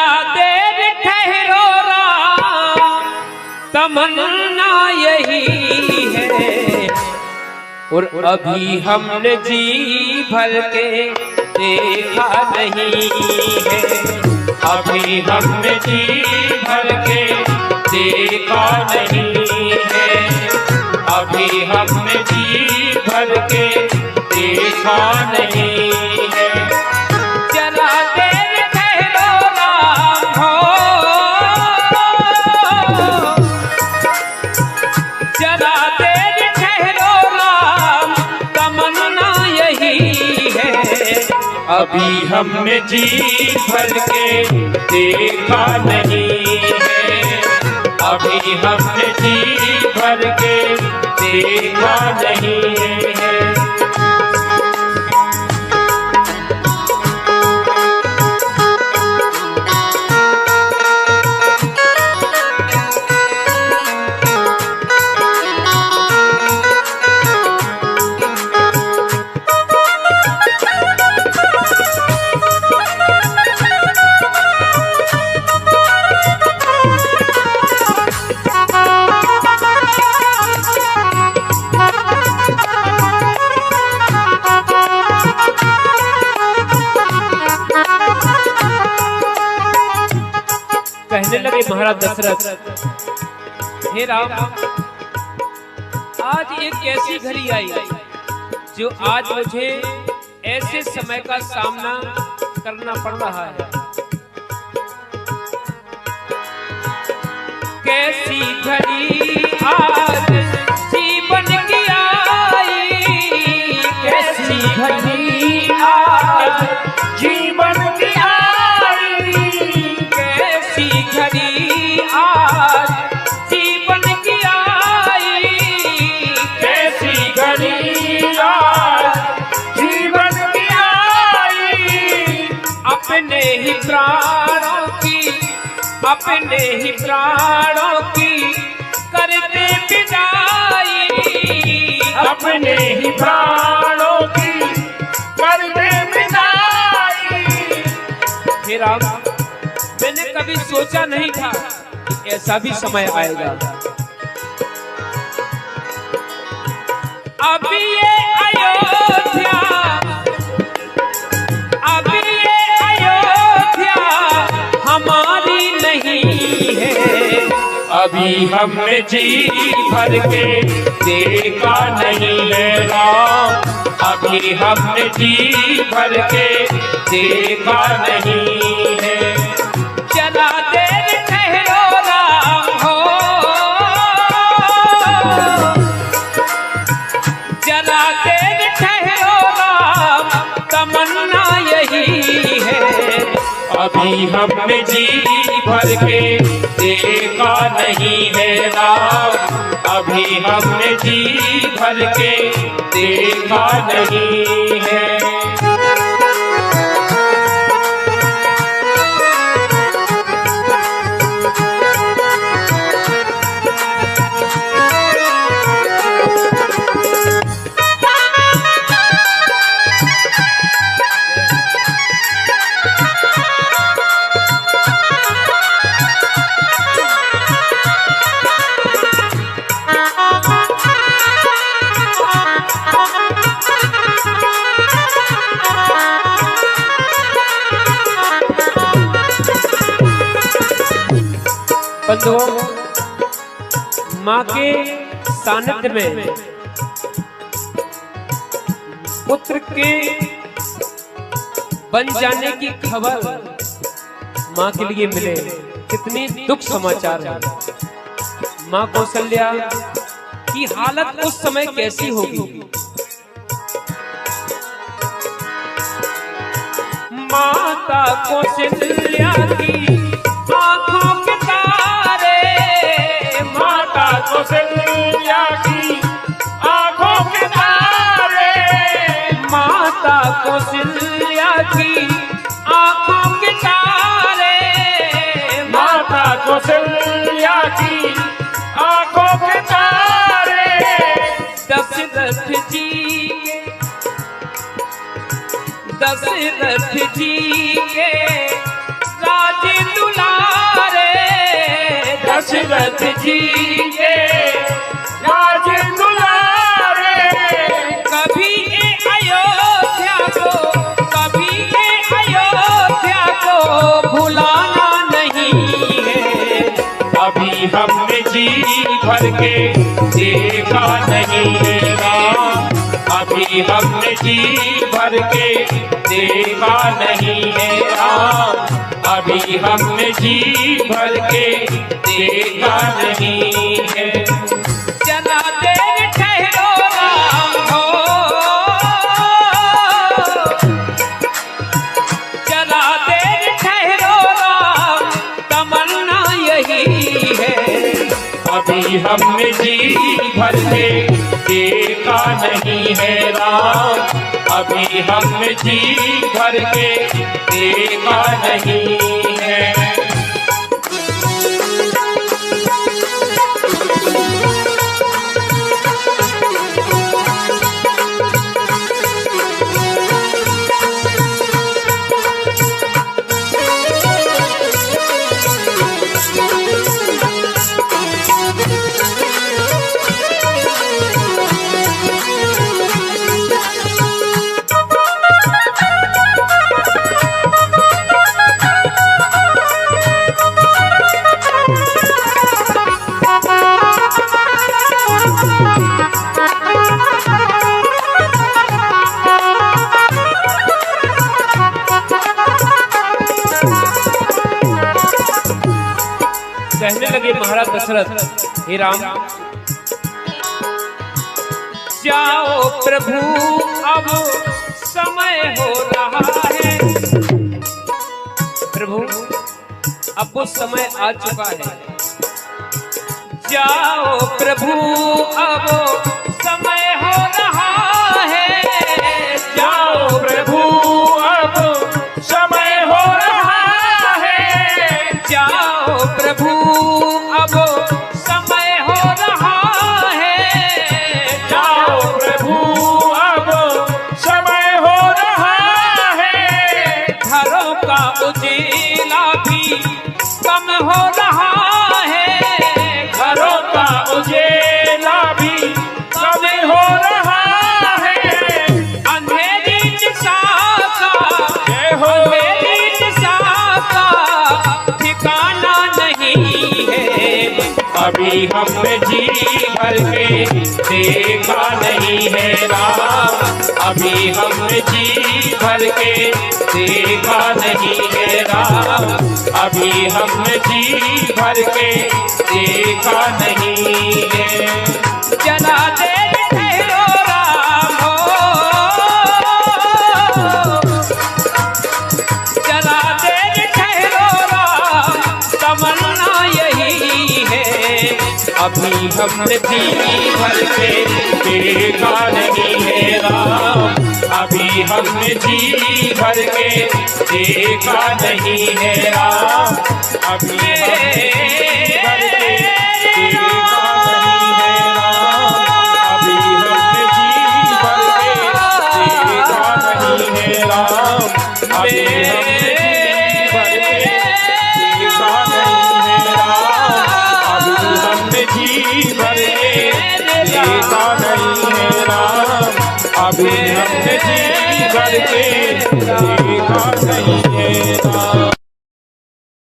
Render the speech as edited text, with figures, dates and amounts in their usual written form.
जरा देर ठहरो राम, तमन्ना यही है। और अभी हमने जी भर के देखा नहीं है, अभी हमने जी भर के देखा नहीं है, अभी हमने जी भर के देखा नहीं है। जरा देर ठहरो राम हो, जरा देर ठहरो राम, तमन्ना यही है। अभी हमने जी भर के देखा नहीं है, अभी हमने जी भर के देखा नहीं है। कहने लगे महाराज दशरथ, हे राम, आज एक ऐसी घड़ी आई जो आज मुझे ऐसे समय का सामना करना पड़ रहा है। कैसी घड़ी आज जीवन की आई, कैसी घड़ी आज जीवन की आई, कैसी घड़ी आज जीवन की आई, कैसी घड़ी आज जीवन की आई। अपने ही प्राणों की, अपने ही प्राणों की करते विदाई, अपने ही प्राणों की करते विदाई। हे राम, मैंने कभी सोचा नहीं था कि ऐसा भी समय आएगा। अभी ये अयोध्या, अभी ये अयोध्या हमारी नहीं है, अभी हमने जी भर के देखा नहीं है राम, अभी हमने जी भर के देखा नहीं है। जरा देर ठहरो राम हो, जरा देर ठहरो राम, तमन्ना यही है। अभी हमने जी भर के देखा नहीं है राम, अभी हमने जी भर के देखा नहीं है। बंधुओं, माँ के सानिध्य में पुत्र के बन जाने की खबर माँ के लिए मिले, कितनी दुख समाचार है। माँ कौशल्या की हालत उस समय कैसी होगी। माता कौशल्या की आंखों के तारे, माता कौशल्या की आंखों के तारे, माता कौशल्या की आंखों के तारे, माता कौशल्या की आंखों के तारे। दशरथ जी के, दशरथ जी के राज जी के राज दुलारे, कभी ए अयोध्या को, कभी ए अयोध्या को भुलाना नहीं है। अभी हमने जी भर के देखा नहीं है राम, अभी हमने जी भर के देखा नहीं है राम, अभी हमने जी भर के देखा नहीं है। जरा देर ठहरो राम हो, जरा देर ठहरो राम, तमन्ना यही है। अभी हमने जी भर के देखा नहीं है राम, अभी हमने जी भर के देखा नहीं है। कहने लगे महाराज दशरथ, हे राम जाओ प्रभु अब समय हो रहा है। प्रभु अब वो समय आ चुका है, जाओ प्रभु अब समय हो रहा है। जाओ प्रभु अब समय हो रहा है, जाओ प्रभु अब समय हो रहा है। जाओ प्रभु अब समय हो रहा है। घरों का उजिला भी कम हो रहा है, घरों का उजेला भी कम हो रहा है। अंधेरी दिशा का, जय हो, अंधेरी दिशा का ठिकाना नहीं है। अभी हमने जी भर के देखा नहीं है राम, अभी हमने जी भर के देखा नहीं है राम, अभी हमने जी भर के देखा नहीं है। जरा देर ठहरो राम हो, जरा देर ठहरो राम, तमन्ना यही है। अभी हमने जी भर के देखा नहीं है राम, अभी हमने जी भर के देखा नहीं है राम, अभी हमने जी भर के देखा नहीं है राम, अभी हमने जी भर के देखा नहीं है राम, अभी हमने जी भर के देखा नहीं है राम, अभी हमने जी भर के देखा नहीं है राम, अभी हमने जी भर के